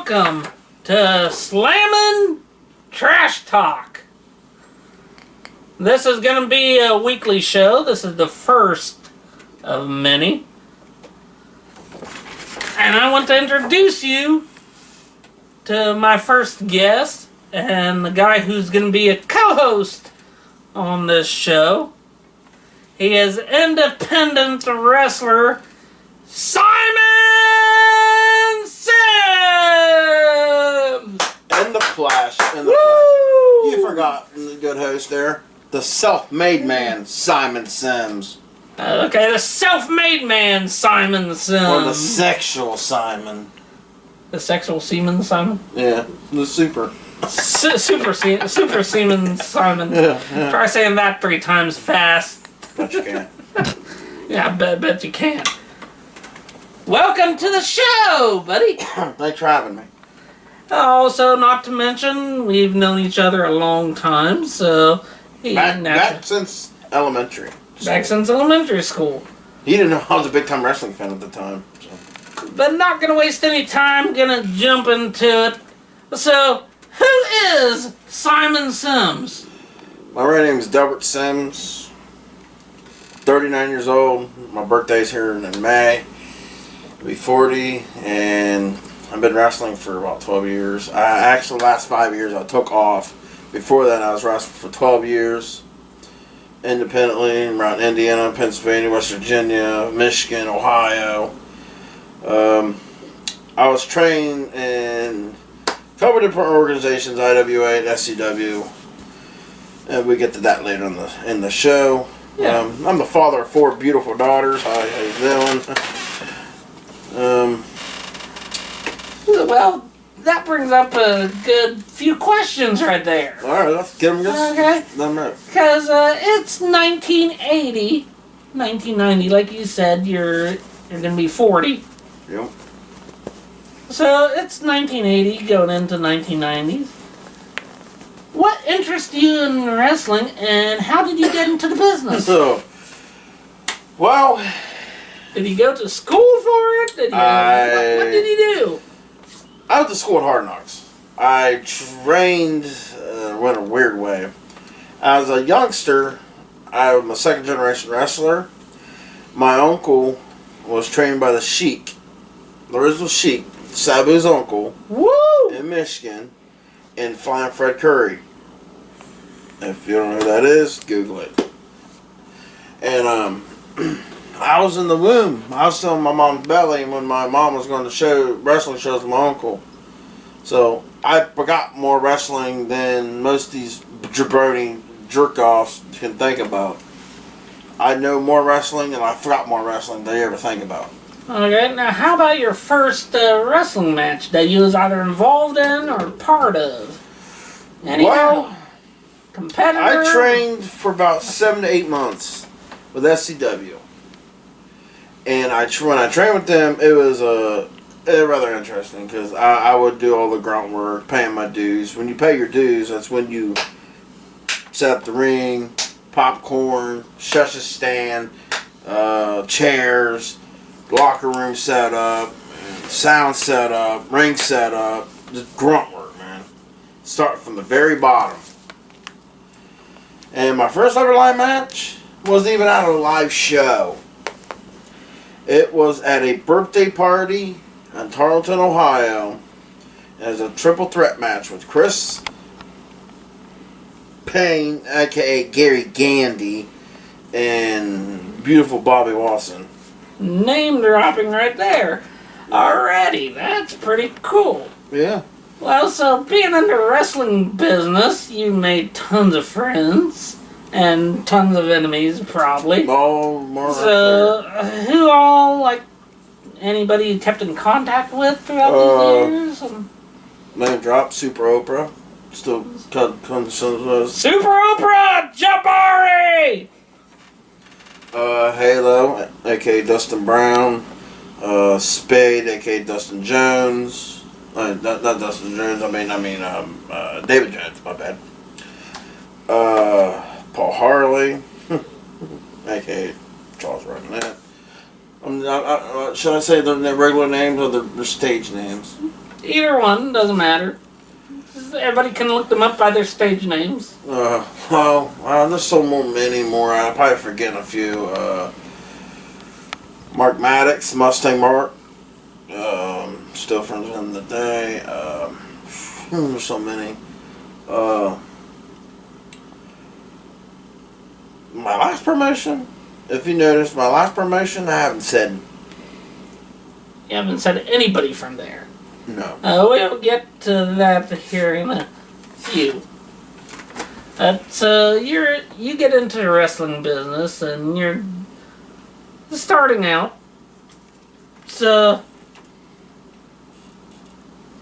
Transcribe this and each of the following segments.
welcome to Slammin Trash Talk. This is going to be a weekly show. This is the first of many. And I want to introduce you to my first guest and the guy who's going to be a co-host on this show. He is independent wrestler Simon Sims! In the flesh. Woo! You forgot the good host there. The self-made man, Simon Sims. Okay, the self-made man, Simon Sims. Or the sexual Simon. The sexual semen Simon? Yeah, the super. Super semen Simon. Yeah. Try saying that 3 times fast. But you can't. Yeah, I bet you can. Welcome to the show, buddy. Thanks for having me. Also, not to mention, we've known each other a long time, so... Back since elementary. Back since elementary school. He didn't know I was a big-time wrestling fan at the time. So. But not gonna waste any time, gonna jump into it. So, who is Simon Sims? My real name is Delbert Sims. 39 years old. My birthday's here in May. I'll be 40, and I've been wrestling for about 12 years. Actually, the last 5 years I took off. Before that, I was wrestling for 12 years. Independently, around Indiana, Pennsylvania, West Virginia, Michigan, Ohio. I was trained in a couple different organizations, IWA and SCW. And we get to that later in the show. Yeah. I'm the father of 4 beautiful daughters. How you doing? Well, that brings up a good few questions right there. All right, let's get them. Okay. Right. Because it's 1980, 1990, like you said, you're going to be 40. Yep. So it's 1980 going into 1990s. What interests you in wrestling, and how did you get into the business? So, well, Did you go to school for it? What did you do? I went to school at Hard Knocks. I trained, in a weird way. As a youngster, I'm a second-generation wrestler. My uncle was trained by the Sheik, the original Sheik, Sabu's uncle, Woo! in Michigan, in Flying Fred Curry. If you don't know who that is, Google it. And I was in the womb. I was still in my mom's belly when my mom was going to wrestling shows with my uncle. So I forgot more wrestling than most of these jabroni jerk-offs can think about. I know more wrestling and I forgot more wrestling than they ever think about. Okay, now how about your first wrestling match that you was either involved in or part of? Well, competitor? I trained for about 7 to 8 months with SCW. And when I trained with them, it was rather interesting because I would do all the grunt work, paying my dues. When you pay your dues, that's when you set up the ring, popcorn, shush stand, chairs, locker room set up, sound set up, ring set up, just grunt work, man. Start from the very bottom. And my first ever live match wasn't even at a live show. It was at a birthday party in Tarleton, Ohio. It was a triple threat match with Chris Payne, aka Gary Gandy, and beautiful Bobby Watson. Name dropping right there. Alrighty, that's pretty cool. Yeah. Well, so being in the wrestling business, you made tons of friends and tons of enemies, probably. Oh, more. So, who all, like, anybody you kept in contact with throughout the years? Name drop, Super Oprah. Still Super Oprah! Jabari! Halo, aka Dustin Brown. Spade, aka Dustin Jones. Not Dustin Jones, I mean, David Jones, my bad. Paul Harley, aka Charles Romanette. Should I say their regular names or their stage names? Either one, doesn't matter. Everybody can look them up by their stage names. There's so many more. I'm probably forgetting a few. Mark Maddox, Mustang Mark. Still friends with him today. There's so many. My last promotion, if you notice, I haven't said. You haven't said anybody from there. No. We'll get to that here in a few. You get into the wrestling business and you're starting out. So,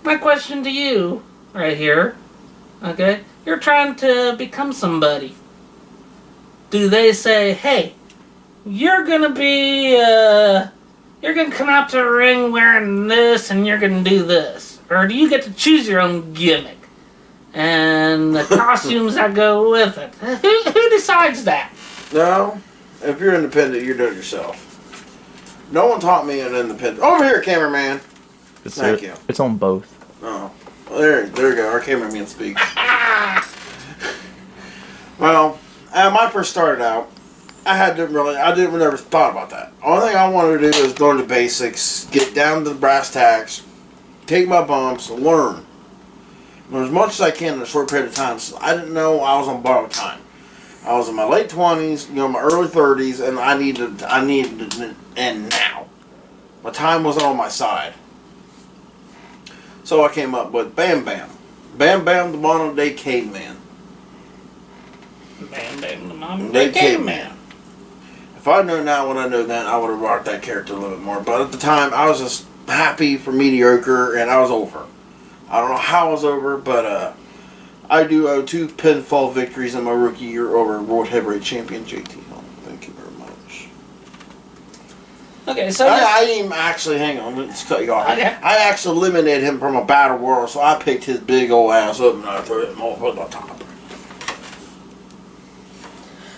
my question to you, right here, okay? You're trying to become somebody. Do they say, hey, you're gonna come out to the ring wearing this and you're gonna do this? Or do you get to choose your own gimmick? And the costumes that go with it? Who decides that? No. If you're independent, you're doing it yourself. No one taught me an independent. Over here, cameraman. Thank you. It's on both. Oh. Well, there you go. Our cameraman speaks. Well, when I first started out, I didn't never thought about that. Only thing I wanted to do is learn the basics, get down to the brass tacks, take my bumps, and learn as much as I can in a short period of time. So I didn't know I was on borrowed time. I was in my late 20s, my early 30s, and I needed an end now. My time wasn't on my side. So I came up with Bam Bam. Bam Bam, the modern day caveman. Bam Bam, the modern day caveman. If I'd known now what I know then, I would have rocked that character a little bit more. But at the time, I was just happy for mediocre, and I was over. I don't know how I was over, but I do owe 2 pinfall victories in my rookie year over World Heavyweight Champion JT Hill. Thank you very much. Okay, so I didn't actually, hang on, let's cut you off. Okay. I actually eliminated him from a battle royal, so I picked his big old ass up and I threw him over the top.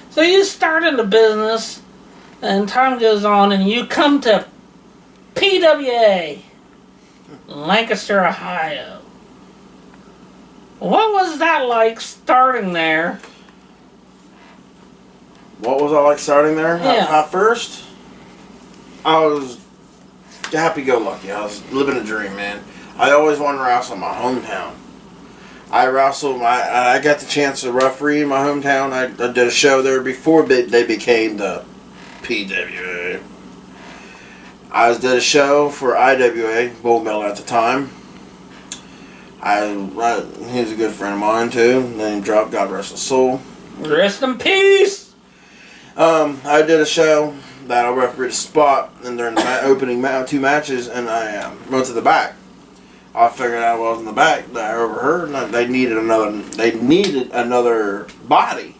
So you start in the business, and time goes on, and you come to PWA, Lancaster, Ohio. What was that like starting there? What was I like starting there? Yeah. At first, I was happy-go-lucky. I was living a dream, man. I always wanted to wrestle in my hometown. I got the chance to referee in my hometown. I did a show there before they became the PWA. I did a show for IWA, Bull Mill at the time. He was a good friend of mine too. Name dropped, God rest his soul. Rest in peace! I did a show that I refereed a spot, and during the opening 2 matches, and I went to the back. I figured out I was in the back that I overheard, and they needed another body.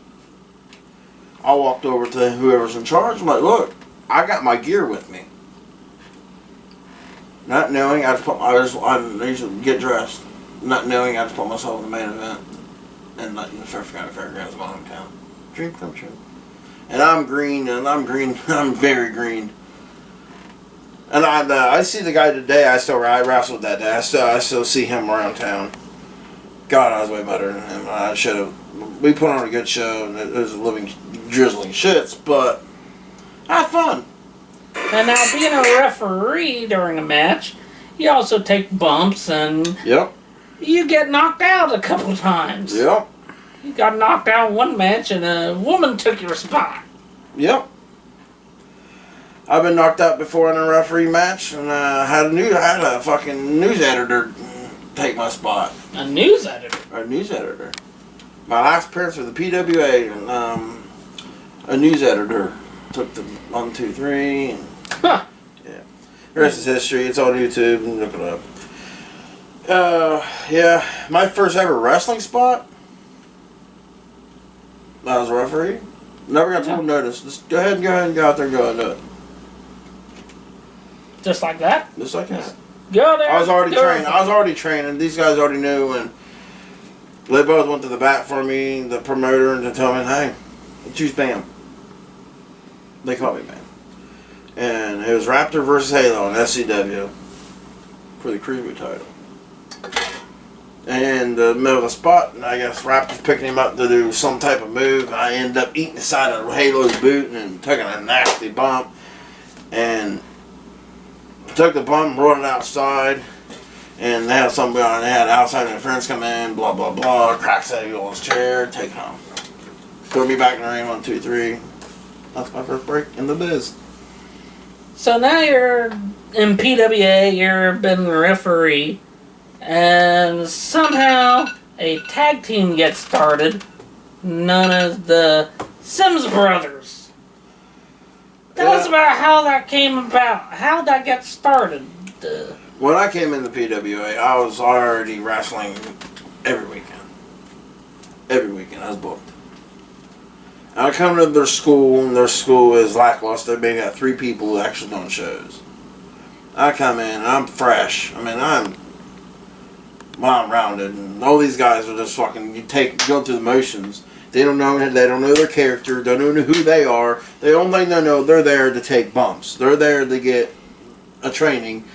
I walked over to whoever's in charge. I'm like, look, I got my gear with me. Not knowing, I usually get dressed. Not knowing, I just put myself in the main event, and not in the fairgrounds of my hometown. Dream come true. And I'm green, I'm very green. And I see the guy today. I wrestled that day. I still see him around town. God, I was way better than him. I should have. We put on a good show, and it was a living drizzling shits, but I had fun. And now, being a referee during a match, you also take bumps, and Yep. you get knocked out a couple times. Yep. You got knocked out in one match, and a woman took your spot. Yep. I've been knocked out before in a referee match, and I had a fucking news editor take my spot. A news editor? A news editor. My last appearance with the PWA, and a news editor took the 1, 2, 3, and Huh. yeah. The rest is history. It's on YouTube, and look it up. Yeah, my first ever wrestling spot, I was a referee. Never got told notice. Just go ahead and go out there and go and do it. Just like that? Just like that. Go there. I was already go trained. there. I was already training. These guys already knew, and they both went to the bat for me, the promoter, and to tell me, hey, choose Bam. They called me Bam. And it was Raptor versus Halo in SCW for the Cruiserweight title. in the middle of the spot, and I guess Raptor's picking him up to do some type of move. I end up eating the side of Halo's boot and taking a nasty bump, and took the bump, rolled it outside, and they had something on. They had outside interference come in, blah blah blah, cracks that his chair, take home, throw me back in the ring, 1, 2, 3. That's my first break in the biz. So now you're in PWA, you've been referee, and somehow a tag team gets started known as the Sims Brothers. Tell us about how that came about, how that got started. When I came into PWA, I was already wrestling every weekend. Every weekend I was booked. I come to their school, and their school is lackluster. They got 3 people actually doing shows. I come in, and I'm fresh. I mean, I'm rounded, and all these guys are just fucking. Go through the motions. They don't know their character. Don't know who they are. The only thing they know, they're there to take bumps. They're there to get a training,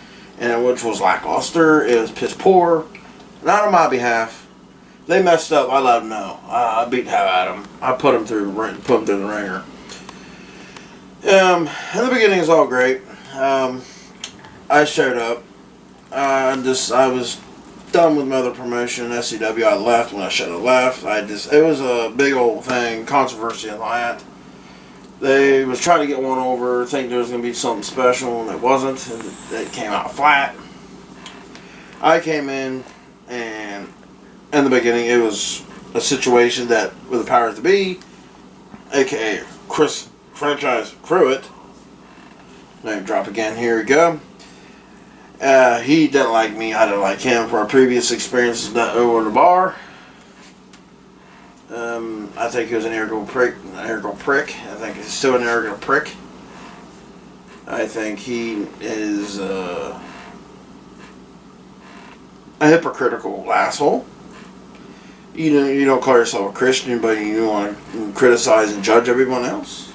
and which was lackluster. It was piss poor, not on my behalf. They messed up. I let them know. I beat the hell out of them. I put them through the ringer. In the beginning, it was all great. I showed up. I was done with my other promotion, SCW. I left when I should have left. It was a big old thing, controversy in that. They was trying to get one over, think there was going to be something special, and it wasn't. And it came out flat. I came in, and in the beginning, it was a situation that, with the powers to be, aka Chris Franchise Pruitt, name drop again, here we go. He didn't like me, I didn't like him for our previous experiences over the bar. I think he was an arrogant prick. I think he's still an arrogant prick. I think he is a hypocritical asshole. You don't call yourself a Christian, but you want to criticize and judge everyone else.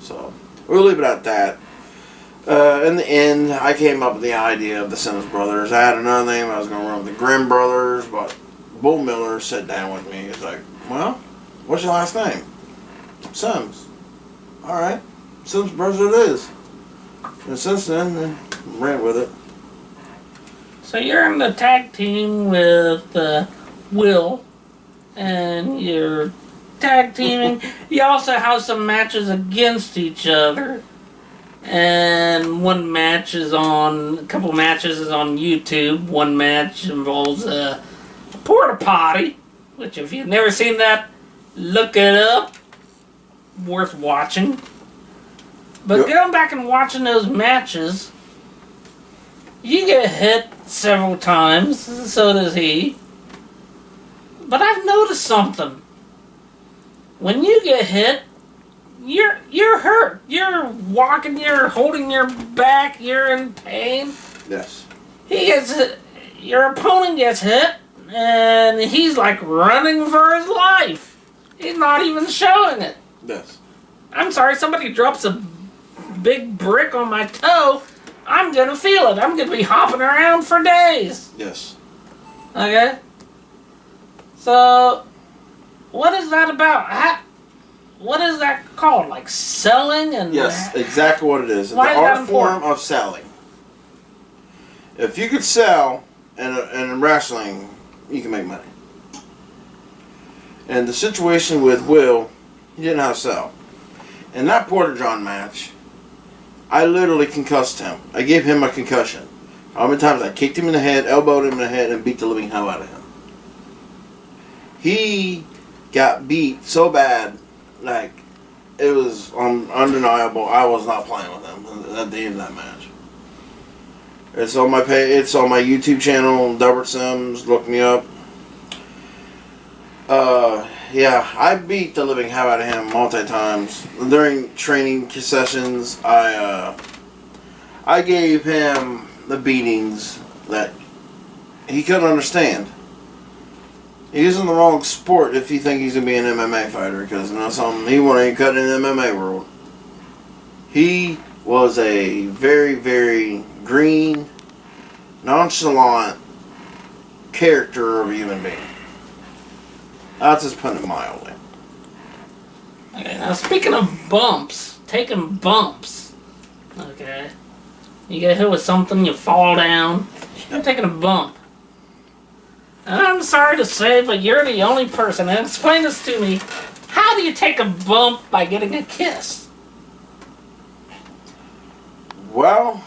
So we'll leave it at that. In the end, I came up with the idea of the Sims Brothers. I had another name. I was going to run with the Grimm Brothers, but Bull Miller sat down with me. He's like, "Well, what's your last name?" "Sims." "All right, Sims Brothers it is." And since then, I ran with it. So you're in the tag team with Will, and you're tag teaming. You also have some matches against each other. And a couple matches is on YouTube. One match involves a porta potty, which if you've never seen that, look it up. Worth watching. But going back and watching those matches, you get hit several times, so does he. But I've noticed something. When you get hit, you're hurt. You're walking, you're holding your back, you're in pain. Yes. He gets hit, your opponent gets hit, and he's like running for his life. He's not even showing it. Yes. I'm sorry, somebody drops a big brick on my toe, I'm gonna feel it. I'm gonna be hopping around for days. Yes. Okay? So, what is that about? What is that called? Like selling and... Yes, exactly what it is. Why the is that art form of selling. If you could sell in wrestling, you can make money. And the situation with Will, he didn't know how to sell. In that Porter John match, I literally concussed him. I gave him a concussion. How many times I kicked him in the head, elbowed him in the head, and beat the living hell out of him. He got beat so bad, like, it was undeniable. I was not playing with him at the end of that match. It's on my YouTube channel, Delbert Sims. Look me up. Yeah, I beat the living hell out of him multi times during training sessions. I gave him the beatings that he couldn't understand. He's in the wrong sport if you think he's gonna be an MMA fighter, because that's something he won't cut in the MMA world. He was a very, very green, nonchalant character of a human being. That's just putting it mildly. Okay, now speaking of bumps, taking bumps. Okay. You get hit with something, you fall down. You're taking a bump. And I'm sorry to say, but you're the only person. And explain this to me. How do you take a bump by getting a kiss? Well,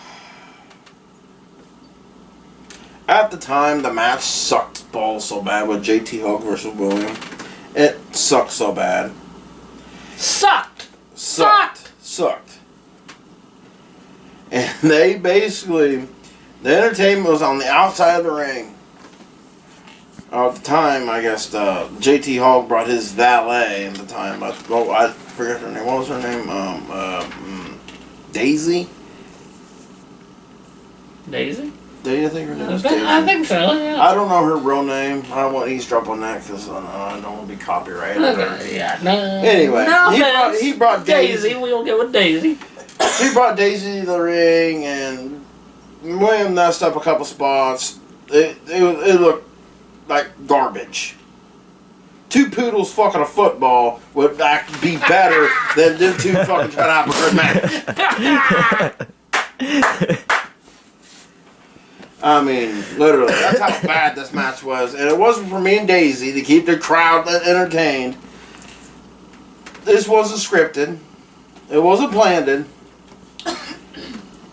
at the time, the match sucked balls so bad with JT Hawk versus William. It sucked so bad. Sucked! And they basically, the entertainment was on the outside of the ring. At the time, I guess JT Hawk brought his valet at the time. I forget her name. What was her name? Daisy? Daisy? I think her name was Daisy. I think so, yeah. I don't know her real name. I don't want to eavesdrop on that because I don't want to be copyrighted. Okay, yeah, no. Anyway, No he brought Daisy. We'll get with Daisy. He brought Daisy to the ring, and William messed up a couple spots. It looked like garbage. Two poodles fucking a football would be better than them two fucking trying to have a good match. I mean, literally, that's how bad this match was. And it wasn't for me and Daisy to keep the crowd entertained. This wasn't scripted. It wasn't planned.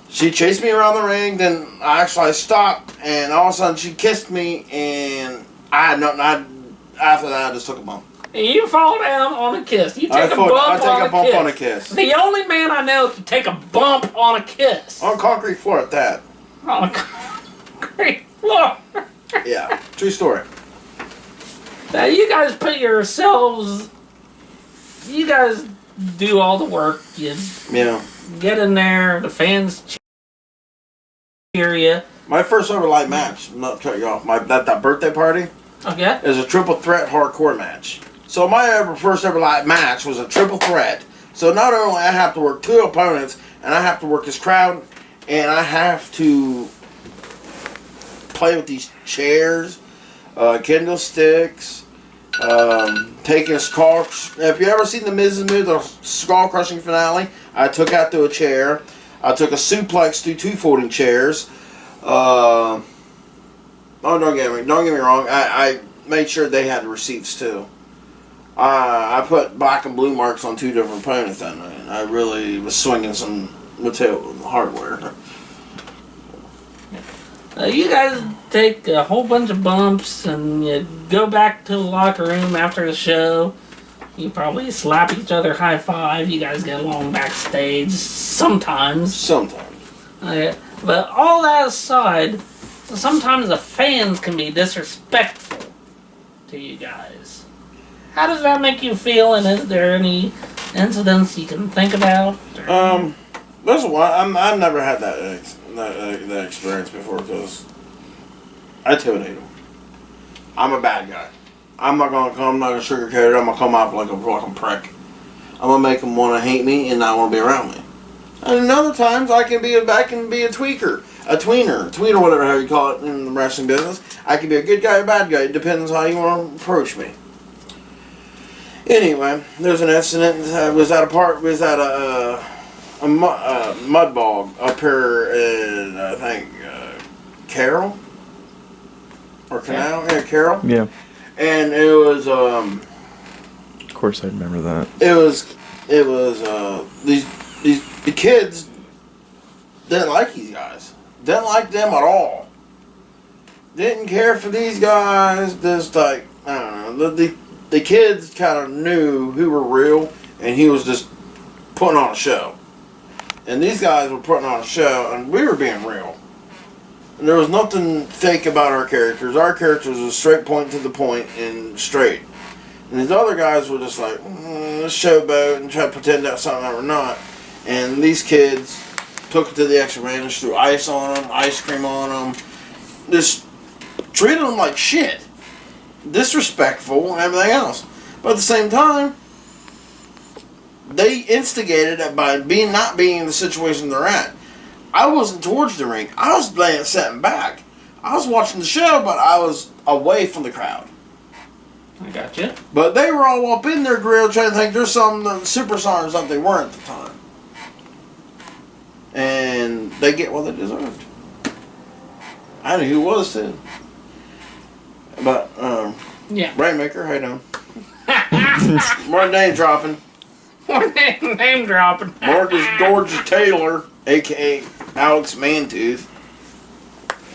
She chased me around the ring, then I stopped, and all of a sudden she kissed me, and I had nothing. After that, I just took a bump. You fall down on a kiss. You take a bump on a kiss. The only man I know to take a bump on a kiss. On concrete floor at that. On a concrete floor. Yeah, true story. Now you guys put yourselves. You guys do all the work. You get in there. The fans cheer you. My first ever live match. Not cut you off. That birthday party. Okay. Is a triple threat hardcore match. So my first ever live match was a triple threat. So not only I have to work two opponents, and I have to work this crowd, and I have to play with these chairs, kendo sticks, taking a skull. Have you ever seen the Miz's move, the skull crushing finale? I took out through a chair. I took a suplex through two folding chairs. Oh, don't get me wrong. I made sure they had the receipts too. I put black and blue marks on two different opponents that night. I really was swinging some material hardware. You guys take a whole bunch of bumps and you go back to the locker room after the show. You probably slap each other, high five. You guys get along backstage sometimes. But all that aside, sometimes the fans can be disrespectful to you guys. How does that make you feel, and is there any incidents you can think about? There's one. I've never had that experience before because I intimidate them. I'm a bad guy. I'm not gonna sugarcoat it. I'm gonna come off like a fucking prick. I'm gonna make them want to hate me and not want to be around me. And other times I can be a tweaker, a tweener, whatever how you call it in the wrestling business. I can be a good guy, or a bad guy. It depends how you want to approach me. Anyway, there's an incident. Was at a mud bog up here in I think Carroll or Canal, Carroll. Yeah. And it was Of course, I remember that. It was the kids didn't like these guys. Didn't like them at all. Didn't care for these guys. Just like I don't know. The kids kind of knew who were real, and he was just putting on a show. And these guys were putting on a show, and we were being real. And there was nothing fake about our characters. Our characters were straight point to the point and straight. And these other guys were just like, let's showboat and try to pretend that's something that we're not. And these kids took it to the extra man, just threw ice on them, ice cream on them, just treated them like shit. Disrespectful and everything else. But at the same time, they instigated it by not being in the situation they're at. I wasn't towards the ring. I was sitting back. I was watching the show, but I was away from the crowd. I got you. But they were all up in their grill trying to think there's some superstars that they weren't at the time. And they get what they deserved. I knew who it was too. But, yeah. Rainmaker, how you doing? More name dropping. More name dropping. Marcus George Taylor, a.k.a. Alex Mantooth.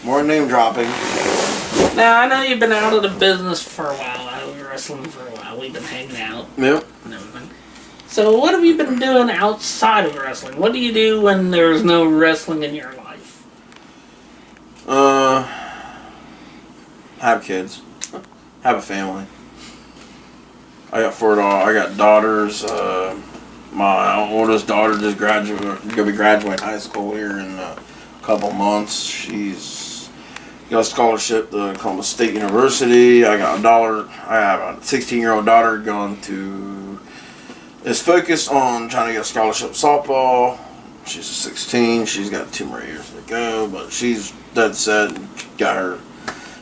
More name dropping. Now, I know you've been out of the business for a while, out of wrestling for a while. We've been hanging out. Yep. And everything. So, what have you been doing outside of wrestling? What do you do when there's no wrestling in your life? Have kids. Have a family. I got 4 daughters. I got daughters. My oldest daughter just gonna be graduating high school here in a couple months. She's got a scholarship to Columbus State University. I have a 16-year-old daughter is focused on trying to get a scholarship in softball. She's 16. She's got 2 more years to go, but she's dead set and got her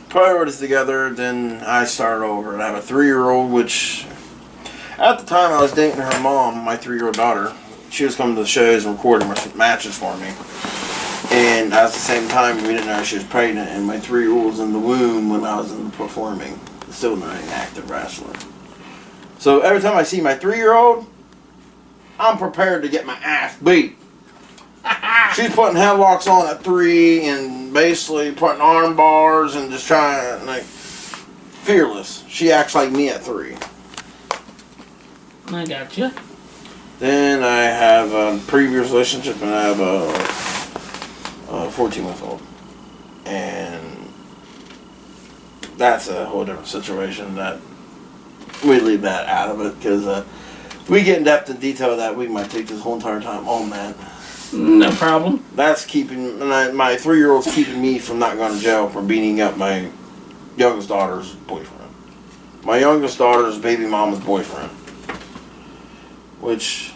priorities together. Then I started over and I have a 3-year-old, which at the time I was dating her mom, my 3-year-old daughter. She was coming to the shows and recording matches for me. And at the same time, we didn't know she was pregnant, and my 3-year-old was in the womb when I was performing, still not an active wrestler. So every time I see my 3-year-old, I'm prepared to get my ass beat. She's putting headlocks on at 3 and basically putting arm bars and just trying, like, fearless. She acts like me at 3. I got you. Then I have a previous relationship and I have a 14-month-old. And that's a whole different situation that we leave that out of it because we get in depth and detail that we might take this whole entire time on that. No problem. That's keeping my 3-year-old's keeping me from not going to jail for beating up my youngest daughter's boyfriend. My youngest daughter's baby mama's boyfriend. Which,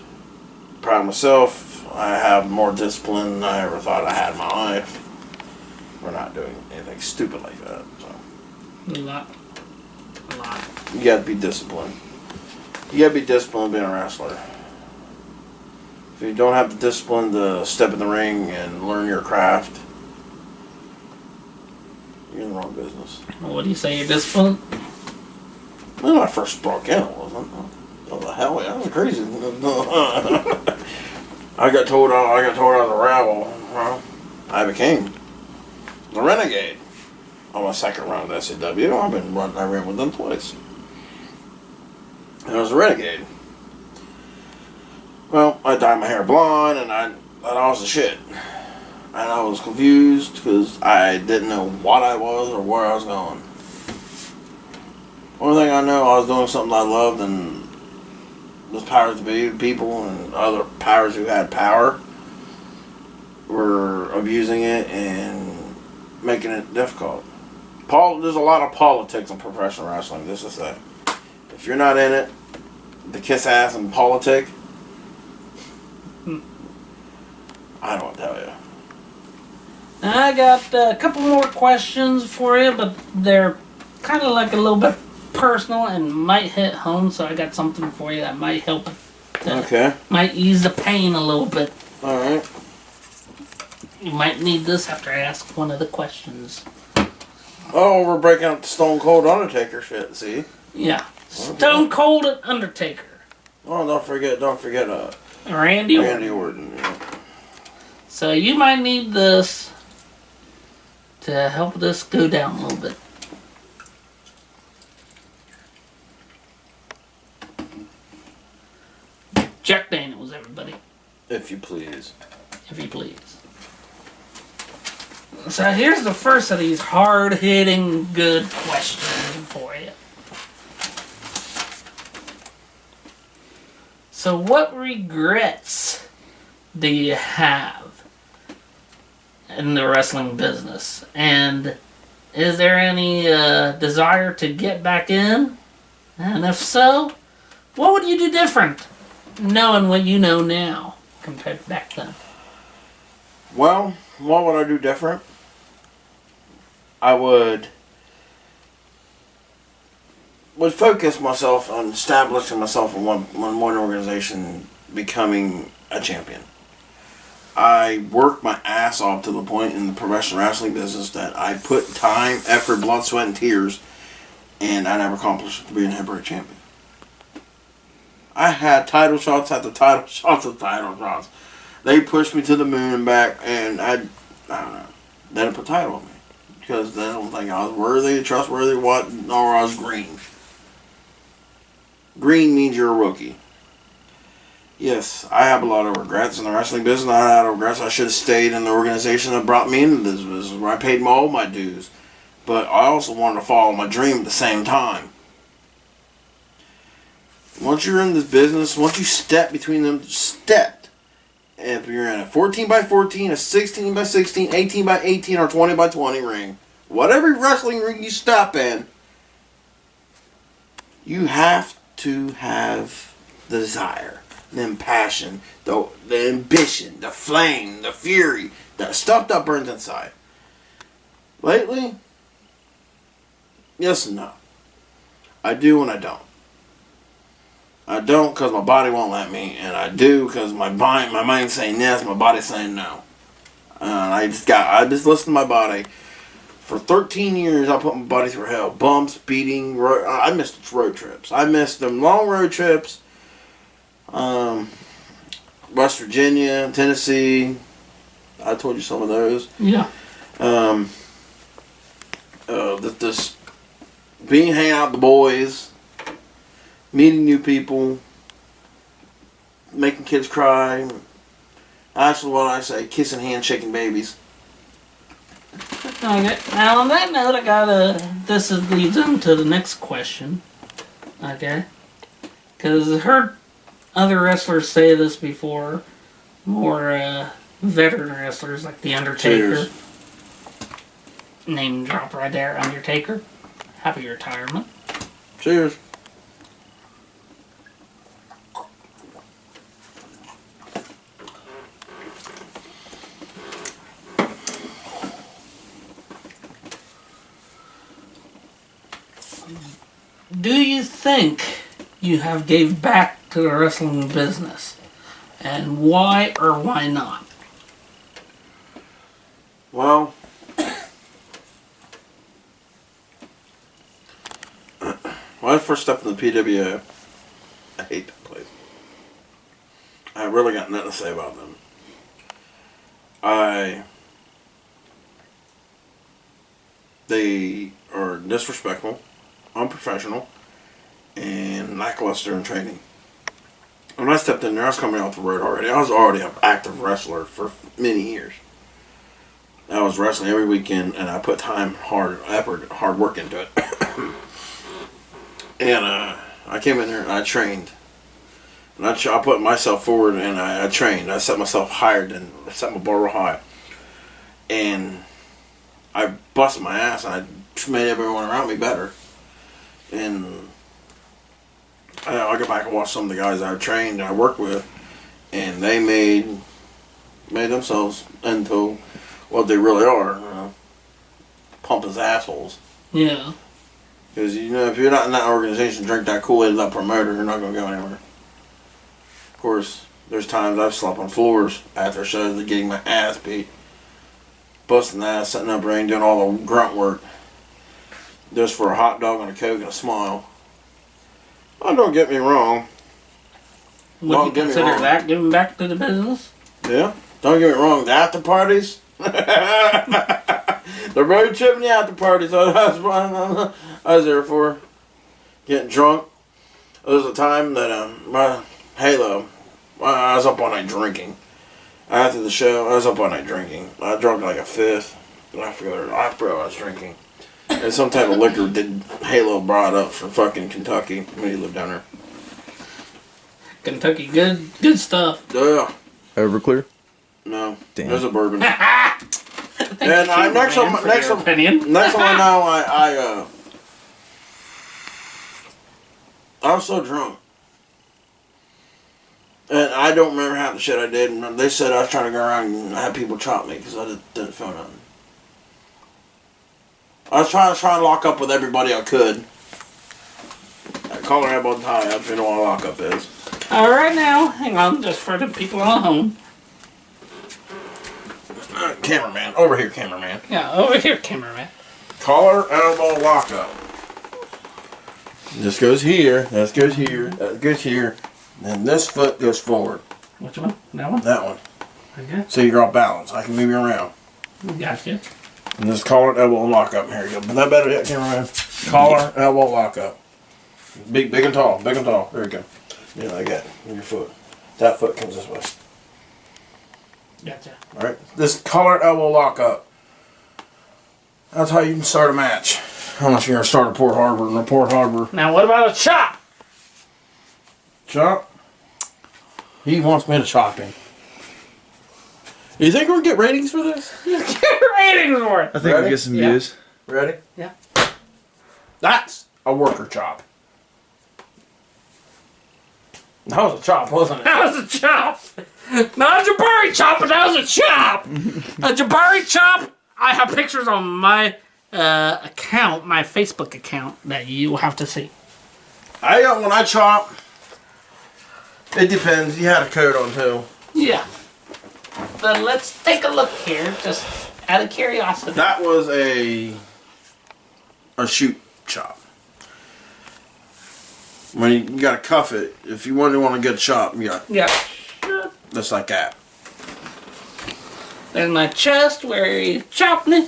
proud of myself, I have more discipline than I ever thought I had in my life. We're not doing anything stupid like that. So. A lot. You gotta be disciplined. You gotta be disciplined being a wrestler. If you don't have the discipline to step in the ring and learn your craft, you're in the wrong business. Well, what do you say, you're disciplined? When I first broke in, it wasn't. Oh, the hell, yeah, that was crazy. I got told I was a rabble. Well, I became the renegade on my second run at SCW. I ran with them twice. And I was a renegade. Well, I dyed my hair blonde, and I thought I was the shit. And I was confused because I didn't know what I was or where I was going. Only thing I know, I was doing something I loved, and those powers to be people and other powers who had power were abusing it and making it difficult. There's a lot of politics in professional wrestling. This is that. If you're not in it, the kiss ass and politic, I don't want to tell you. I got a couple more questions for you, but they're kind of like a little bit personal and might hit home, so I got something for you that might help. Okay. Might ease the pain a little bit. Alright. You might need this after I ask one of the questions. Oh, we're breaking up the Stone Cold Undertaker shit, see? Yeah. Stone Cold Undertaker. Oh, don't forget, Randy Orton. Yeah. So you might need this to help this go down a little bit. Jack Daniels, everybody. If you please. If you please. So here's the first of these hard-hitting, good questions for you. So what regrets do you have in the wrestling business? And is there any desire to get back in? And if so, what would you do different, knowing what you know now compared to back then? Well, what would I do different? I would focus myself on establishing myself in one organization, becoming a champion. I worked my ass off to the point in the professional wrestling business that I put time, effort, blood, sweat, and tears, and I never accomplished being heavyweight champion. I had title shots after title shots after title shots. They pushed me to the moon and back, and I don't know. They didn't put title on me because they don't think I was worthy, trustworthy, or I was green. Green means you're a rookie. Yes, I have a lot of regrets in the wrestling business. I had regrets. I should have stayed in the organization that brought me into this business where I paid all my dues. But I also wanted to follow my dream at the same time. Once you're in this business, once you step between them, if you're in a 14 by 14, a 16 by 16, 18 by 18, or 20 by 20 ring, whatever wrestling ring you step in, you have to have the desire, the passion, the ambition, the flame, the fury, the stuff that burns inside. Lately, yes and no. I do and I don't. I don't because my body won't let me, and I do because my mind's saying yes, my body's saying no. I just listen to my body. For 13 years, I put my body through hell. Bumps, beating. I missed road trips. I missed them long road trips. West Virginia, Tennessee. I told you some of those. Yeah. This hanging out with the boys, meeting new people, making kids cry. Actually, what I say, kissing, handshaking babies. Okay. Now on that note, this leads into the next question. Okay. Because I heard other wrestlers say this before. More veteran wrestlers like The Undertaker. Cheers. Name drop right there, Undertaker. Happy retirement. Cheers. Do you think you have gave back to the wrestling business? And why or why not? Well, when I first stepped in the PWA, I hate that place. I really got nothing to say about them. They are disrespectful, unprofessional, and lackluster in training. When I stepped in there, I was coming off the road already. I was already an active wrestler for many years. I was wrestling every weekend, and I put time, hard work into it. And I came in there and I trained. And I put myself forward and I trained. I set myself higher I set my bar real high. And I busted my ass and I made everyone around me better. And I go back and watch some of the guys I trained and I worked with, and they made themselves into what they really are, pompous assholes. Yeah. Because, if you're not in that organization, drink that Kool-Aid, that promoter, you're not going to go anywhere. Of course, there's times I've slept on floors after shows getting my ass beat. Busting ass, setting up ring, doing all the grunt work. Just for a hot dog and a Coke and a smile. Oh, don't get me wrong. Would you consider that giving back to the business? Yeah. Don't get me wrong. The after parties. The road trip and the after parties. I was there for. Getting drunk. There was a time that my Halo, I was up all night drinking. After the show, I was up all night drinking. I drunk like a fifth. I forgot I was drinking. And some type of liquor Halo brought up from fucking Kentucky when he lived down there. Kentucky, good stuff. Yeah. Everclear? No. Damn. There's a bourbon. And next time I know, I was so drunk. And I don't remember half the shit I did. And they said I was trying to go around and have people chop me because I didn't feel nothing. I was trying to lock up with everybody I could. Collar, elbow, tie up. You know what a lockup is. Alright now, hang on, just for the people at home. Cameraman. Over here, cameraman. Yeah, over here, cameraman. Collar, elbow, lockup. This goes here. That goes here. That goes here. And this foot goes forward. Which one? That one? That one. Okay. So you're off balance. I can move you around. Gotcha. And this collar, elbow, and lockup. Here you go. Is that better yet, cameraman? Collar, elbow, lockup. Big and tall. Big and tall. There you go. Yeah, like that. With your foot. That foot comes this way. Gotcha. Alright? This collar, elbow, lockup. That's how you can start a match. Unless you're going to start at Port Harbor. And Port Harbor. Now what about a chop? Chop? He wants me to chop him. You think we'll get ratings for this? Get ratings for it. I think we'll get some Yeah. views. Ready? Yeah. That's a worker chop. That was a chop, wasn't it? That was a chop. Not a Jabari chop, but that was a chop. A Jabari chop. I have pictures on my account, my Facebook account, that you will have to see. When I chop, it depends. You had a coat on too. Yeah. But let's take a look here, just out of curiosity. That was a shoot chop. When you gotta cuff it, if you want a good chop, you got Yeah. just like that. There's my chest where you chopped me.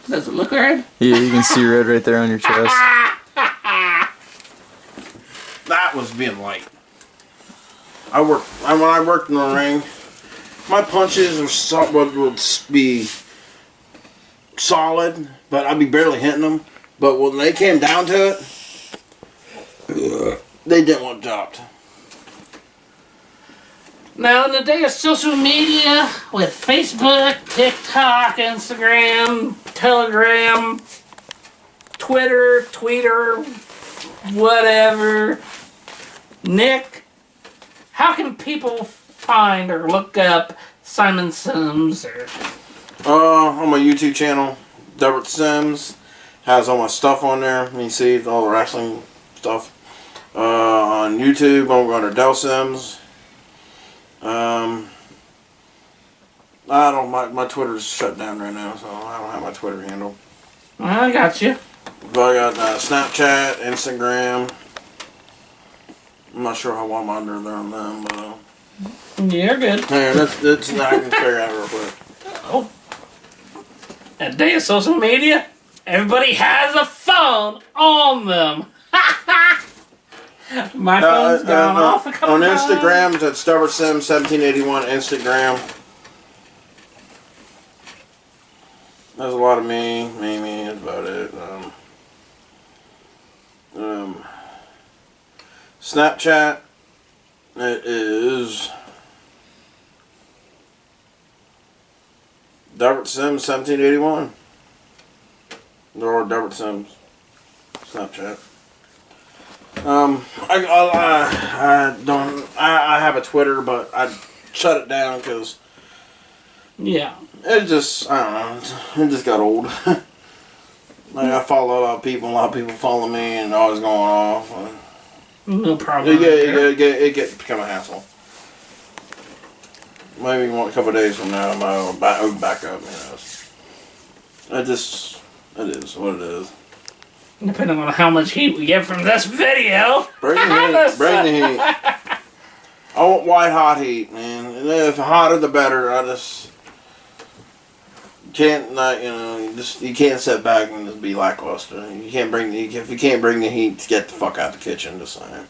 Does it look red? Yeah, you can see red right there on your chest. That was being light. When I worked in the ring, my punches would be solid, but I'd be barely hitting them. But when they came down to it, they didn't want dropped. Now, in the day of social media, with Facebook, TikTok, Instagram, Telegram, Twitter, Tweeter, whatever, Nick, how can people find or look up Simon Sims? Or On my YouTube channel, Delbert Sims has all my stuff on there. You see all the wrestling stuff. On YouTube, I'm under Del Sims. My Twitter's shut down right now, so I don't have my Twitter handle. I got you. But I got Snapchat, Instagram. I'm not sure how I'm under there on them, but You're good. hey, that's I can figure out real quick. Oh. That day of social media, everybody has a phone on them. My phone's gone off a couple on times. Instagram, it's at StubbornSim1781 Instagram. There's a lot of me, that's about it. Snapchat, it is Delbert Sims 1781. Or Delbert Sims Snapchat. I have a Twitter, but I shut it down because Yeah. it just, I don't know, it just got old. Like, I follow a lot of people follow me, and always going off. No problem. It get become a hassle. Maybe a couple of days from now, I'll back up, It is what it is. Depending on how much heat we get from this video. Bring the heat. Bring the heat. I want white hot heat, man. And if the hotter the better. I just can't you can't sit back and just be lackluster. You can't if you can't bring the heat, get the fuck out the kitchen. Just saying.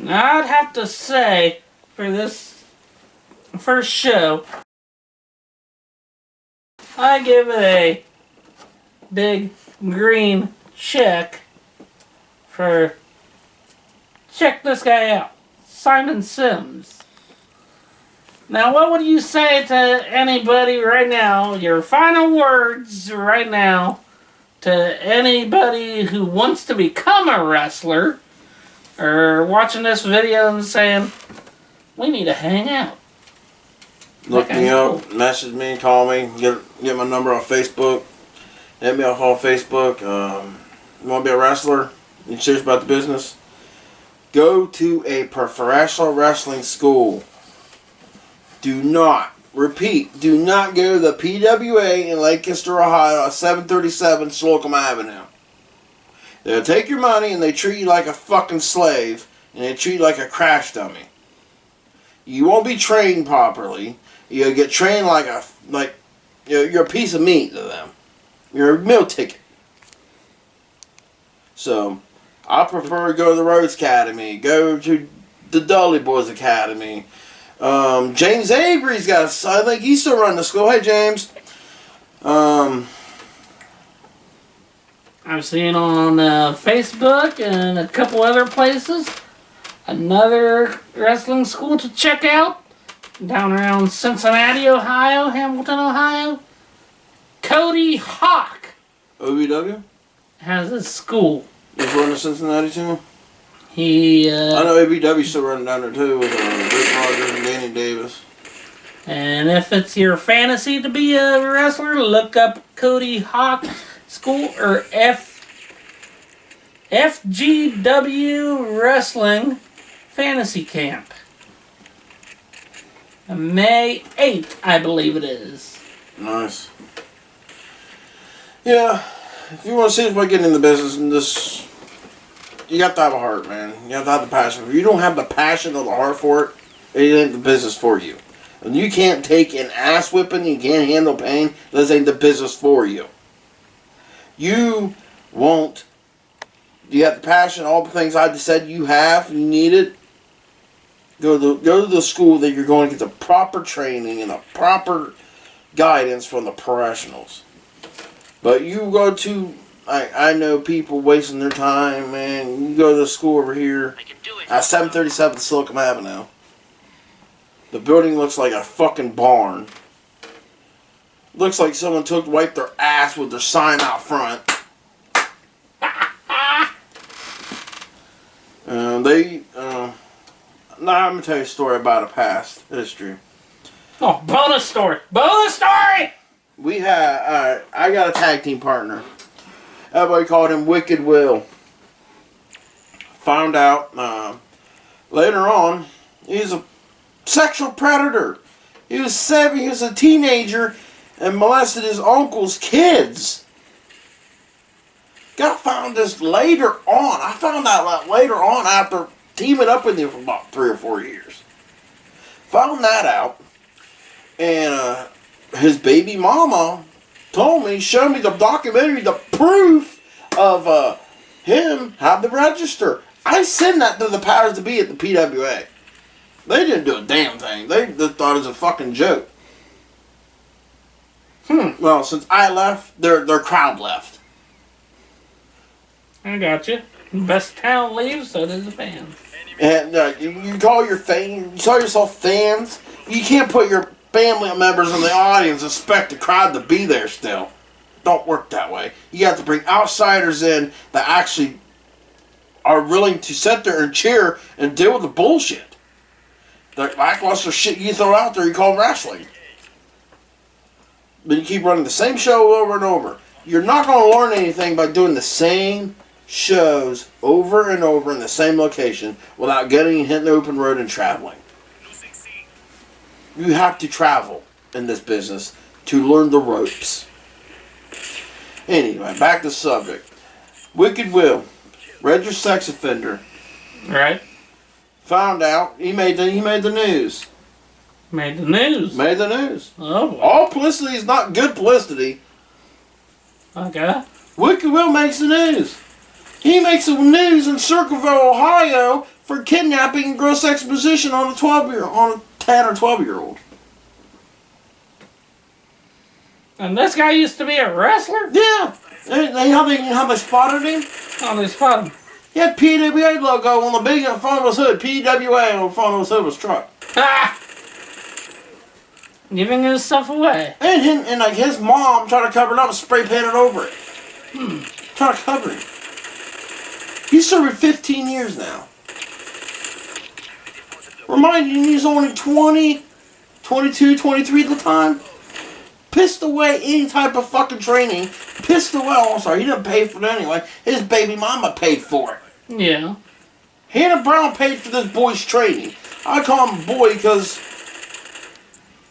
I'd have to say for this first show, I give it a big green check for check this guy out, Simon Sims. Now, what would you say to anybody right now, your final words right now, to anybody who wants to become a wrestler, or watching this video and saying, we need to hang out? Look Okay, me up, cool. message me, call me, get my number on Facebook. Hit me up on Facebook. You want to be a wrestler? You serious about the business? Go to a professional wrestling school. Do not, repeat, do not go to the PWA in Lancaster, Ohio at 737 Slocum Avenue. They'll take your money and they treat you like a fucking slave and they treat you like a crash dummy. You won't be trained properly. You'll get trained like you're a piece of meat to them. You're a meal ticket. So, I prefer to go to the Rhodes Academy, go to the Dudley Boys Academy. James Avery's got I think he's still running the school. Hey, James. I'm seeing on Facebook and a couple other places another wrestling school to check out down around Cincinnati, Ohio, Hamilton, Ohio. Cody Hawk OVW? has a school. He's running Cincinnati too? He I know ABW's still running down there too with Rick Rogers and Danny Davis. and if it's your fantasy to be a wrestler, look up Cody Hawk School or FGW Wrestling Fantasy Camp. May 8th, I believe it is. Nice. Yeah, if you want to see if I get in the business and this, you got to have a heart, man. You have to have the passion. If you don't have the passion or the heart for it, it ain't the business for you. And you can't take an ass whipping, you can't handle pain, this ain't the business for you. You won't. You have the passion, all the things I just said you have, you need it. Go to the school that you're going to get the proper training and the proper guidance from the professionals. But you go to, I know people wasting their time, man. You go to the school over here at 737 Slocum Avenue. The building looks like a fucking barn. Looks like someone wiped their ass with their sign out front. Now I'm gonna tell you a story about a past history. Oh, bonus story! Bonus story! We had, I got a tag team partner. Everybody called him Wicked Will. Found out later on he's a sexual predator. He was 7, he was a teenager and molested his uncle's kids. Got found this later on. I found out later on after teaming up with him for about 3 or 4 years. Found that out. And his baby mama told me, showed me the documentary, the proof of him had the register. I sent that to the powers to be at the PWA. They didn't do a damn thing. They just thought it was a fucking joke. Well, since I left, their crowd left. I got you. Best talent leaves, so does the fans. And you call yourself fans. You can't put your family members in the audience and expect the crowd to be there still. Don't work that way. You have to bring outsiders in that actually are willing to sit there and cheer and deal with the bullshit. The lackluster shit you throw out there you call wrestling. But you keep running the same show over and over. You're not going to learn anything by doing the same shows over and over in the same location without getting hit in the open road and traveling. You have to travel in this business to learn the ropes. Anyway, back to the subject. Wicked Will, registered sex offender. Right? Found out he made the news. Made the news. Made the news. Oh, boy. All publicity is not good publicity. Okay. Wicked Will makes the news. He makes the news in Circleville, Ohio, for kidnapping and gross exposition on a 10 or 12-year-old. And this guy used to be a wrestler? Yeah. How they spotted him? On his phone. He had PWA logo on the big front of his hood. PWA on the front of his hood of his truck. Ah! Giving his stuff away. And like his mom tried to cover it up and spray painted over it. Trying to cover it. He's serving 15 years now. Remind you, he's only 20 22, 23 at the time. Pissed away any type of fucking training. Pissed away. Oh, sorry, he didn't pay for it anyway. His baby mama paid for it. Yeah. Hannah Brown paid for this boy's training. I call him a boy because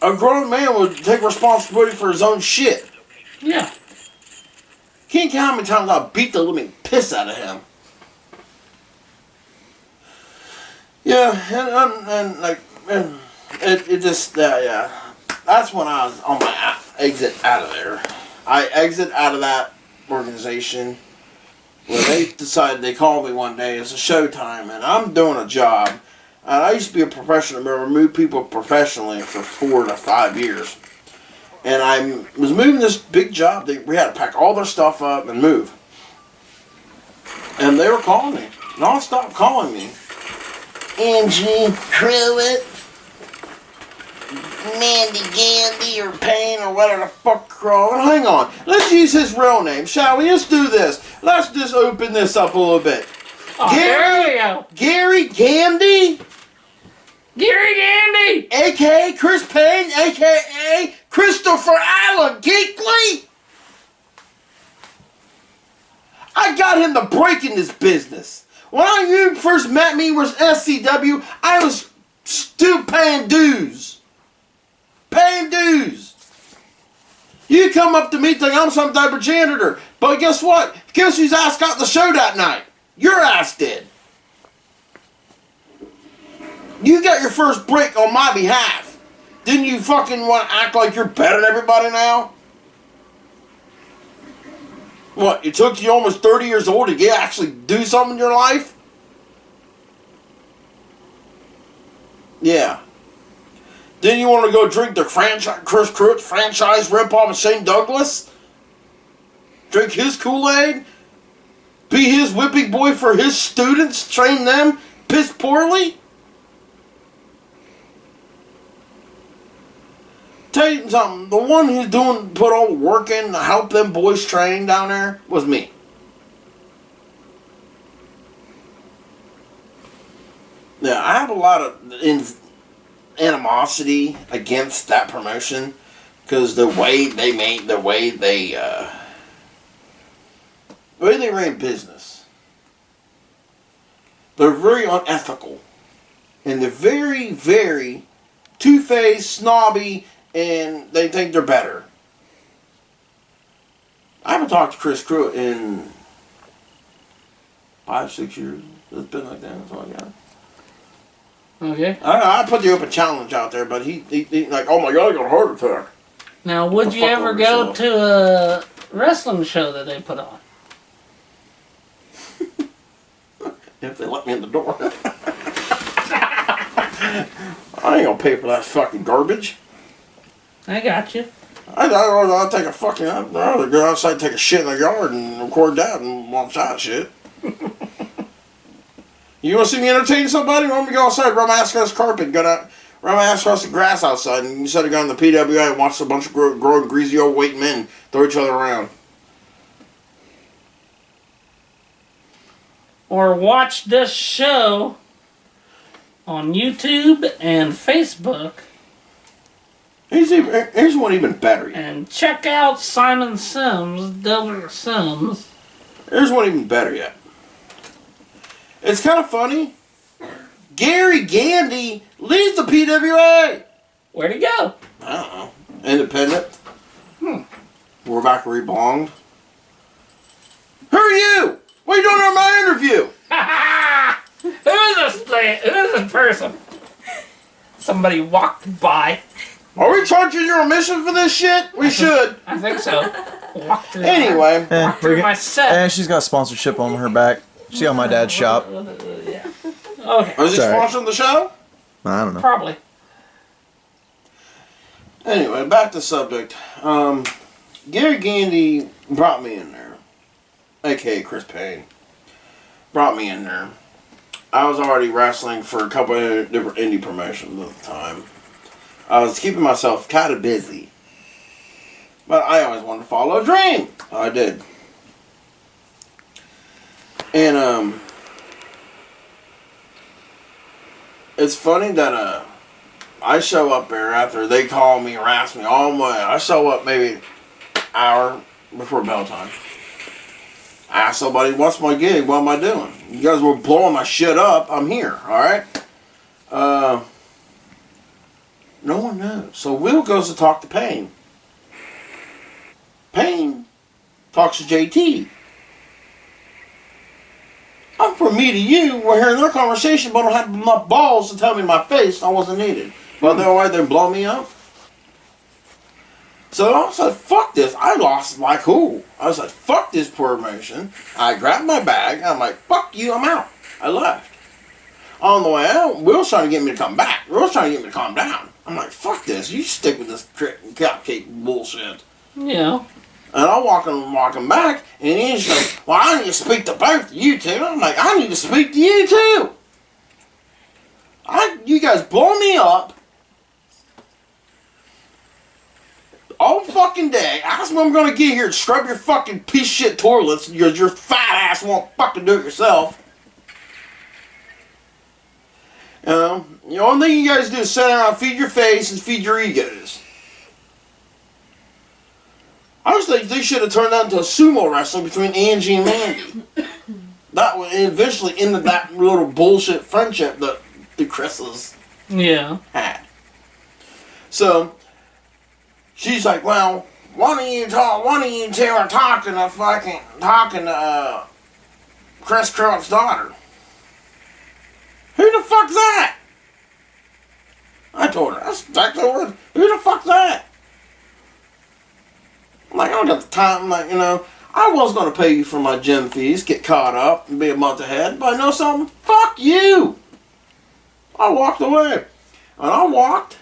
a grown man would take responsibility for his own shit. Yeah. Can't count how many times I beat the living piss out of him. Yeah, and it just, yeah. That's when I was on my exit out of there. I exit out of that organization where they decided, they called me one day, it's a showtime, and I'm doing a job. And I used to be a professional, remove people professionally for 4 to 5 years. And I was moving this big job. We had to pack all their stuff up and move. And they were calling me. Non-stop calling me. Angie Pruitt, Mandy Gandy, or Payne, or whatever the fuck crawling. Hang on. Let's use his real name, shall we? Let's do this. Let's just open this up a little bit. Oh, there we go. Gary Gandy? Gary Gandy! A.K.A. Chris Payne, A.K.A. Christopher Allen Geekley. I got him to break in this business. When you first met me was SCW, I was still paying dues. Paying dues. You come up to me thinking I'm some type of janitor. But guess what? Guess whose ass got the show that night? Your ass did. You got your first break on my behalf. Didn't you fucking want to act like you're better than everybody now? What, it took you almost 30 years old to actually do something in your life? Yeah. Then you want to go drink the Chris Pruitt franchise ripoff of Shane Douglas? Drink his Kool-Aid? Be his whipping boy for his students? Train them? Piss poorly? Tell you something, the one who's put all the work in to help them boys train down there was me. Yeah, I have a lot of animosity against that promotion because the way they ran business. They're very unethical. And they're very, very two-faced, snobby, and they think they're better. I haven't talked to Chris Pruitt in 5, 6 years. It's been like that. That's all I got. Okay. I put the open challenge out there, but he like, oh my god, I got a heart attack. Now, would you ever go to a wrestling show that they put on? If they let me in the door. I ain't gonna pay for that fucking garbage. I got you. I'll take a fucking. I'd rather go outside and take a shit in the yard and record that and watch that shit. You want to see me entertain somebody? Want me to go outside, rub my ass across the carpet, rub my ass across the grass outside, and instead of going to the PWI and watch a bunch of growing greasy old weight men throw each other around. Or watch this show on YouTube and Facebook. Here's one even better. And check out Simon Sims, Delbert Sims. Here's one even better yet. It's kind of funny. Gary Gandy leaves the PWA. Where'd he go? I don't know. Independent. We're back where he belonged. Who are you? What are you doing on my interview? Who is this person? Somebody walked by. Are we charging you a mission for this shit? We should. I think so. Walked through Anyway. through my set. And she's got sponsorship on her back. She got my dad's shop. Yeah. Okay. Is he sponsoring the show? I don't know. Probably. Anyway, back to the subject. Gary Gandy brought me in there. A.K.A. Chris Payne. Brought me in there. I was already wrestling for a couple of different indie promotions at the time. I was keeping myself kind of busy. But I always wanted to follow a dream. I did. And, it's funny that, I show up there after they call me, harass me all the way. I show up maybe an hour before bell time. I ask somebody, what's my gig? What am I doing? You guys were blowing my shit up. I'm here, alright? No one knows. So Will goes to talk to Payne. Payne talks to JT. I'm from me to you. We're hearing their conversation, but I don't have enough balls to tell me in my face I wasn't needed. But they're right there blow me up. So I said, fuck this. I lost my cool. I was like, fuck this promotion. I grabbed my bag. I'm like, fuck you, I'm out. I left. On the way out, Will's trying to get me to come back. Will's trying to get me to calm down. I'm like, fuck this. You stick with this cupcake bullshit. Yeah. And I'm walking back, and he's like, well, I need to speak to both of you two. I'm like, I need to speak to you too. You guys blow me up all fucking day. Ask me when I'm gonna get here and scrub your fucking piece of shit toilets. Your fat ass won't fucking do it yourself. The only thing you guys do is sit around, feed your face, and feed your egos. I was thinking they should have turned that into a sumo wrestling between Angie and Mandy. That would eventually end that little bullshit friendship that the Chris's had. So she's like, well, one of you two are talking to Chris Croft's daughter. Who the fuck's that? I told her. That's exactly what. Who the fuck's that? I'm like, I don't got the time. I'm like, I was going to pay you for my gym fees, get caught up, and be a month ahead. But I know something? Fuck you! I walked away. And I walked.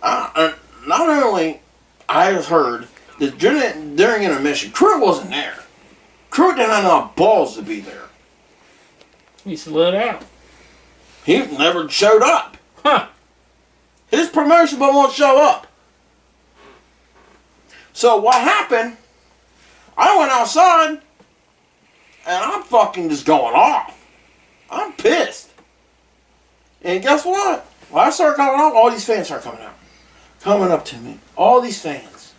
Not only I heard that during intermission, Crew wasn't there. Crew didn't have enough balls to be there. He slid out. He never showed up. Huh. His promotion but won't show up. So what happened, I went outside, and I'm fucking just going off. I'm pissed. And guess what? When I started coming off, all these fans started coming out. Coming up to me. All these fans.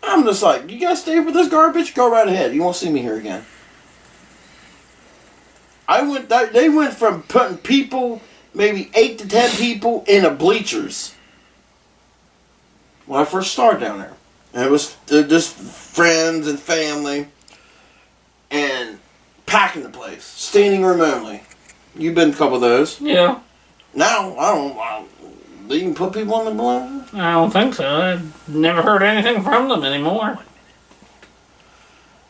I'm just like, you guys stay for this garbage? Go right ahead. You won't see me here again. They went from putting people, maybe 8 to 10 people, in the bleachers when I first started down there. And it was just friends and family and packing the place, standing room only. You've been to a couple of those. Yeah. Now, they even put people in the balloon? I don't think so. I've never heard anything from them anymore.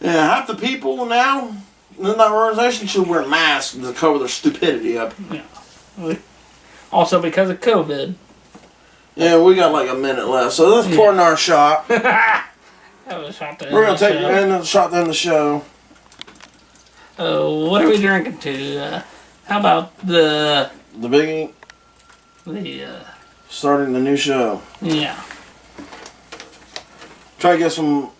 Yeah, half the people now in that organization should wear masks to cover their stupidity up. Yeah. Also because of COVID. Yeah, we got like a minute left, so let's pour in our shot. That was a shot We're going to take a shot to end the show. What are we drinking to? How about the biggie? Starting the new show. Yeah. Try to get some.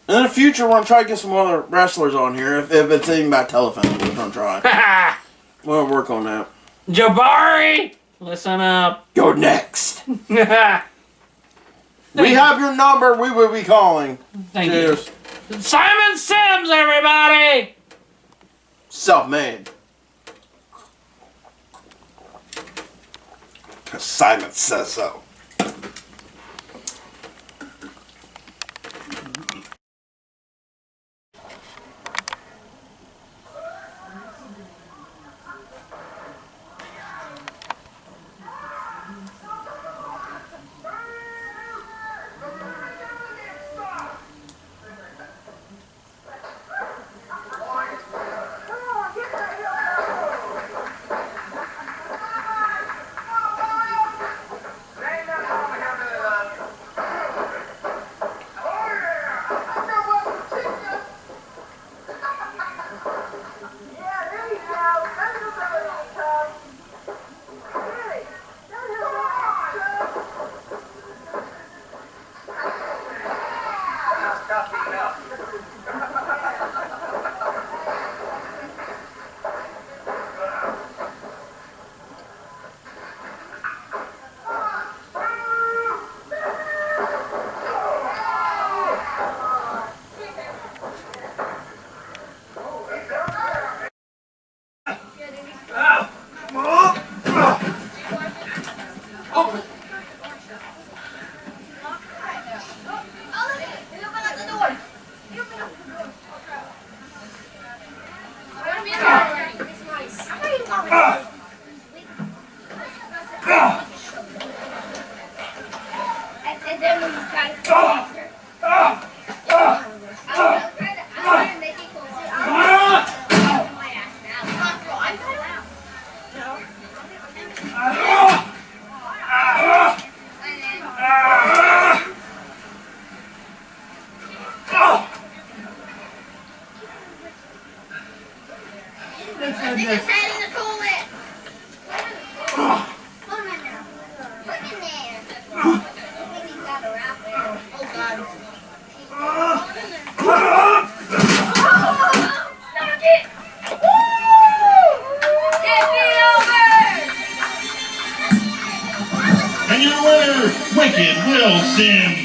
In the future, we're going to try to get some other wrestlers on here. If it's even by telephone, we're going to try. We're going to work on that. Jabari! Listen up. You're next. We have your number. We will be calling. Thank Cheers. you. Simon Sims, everybody! Self-made. Because Simon says so. Open. And your winner, Wicked Wilson.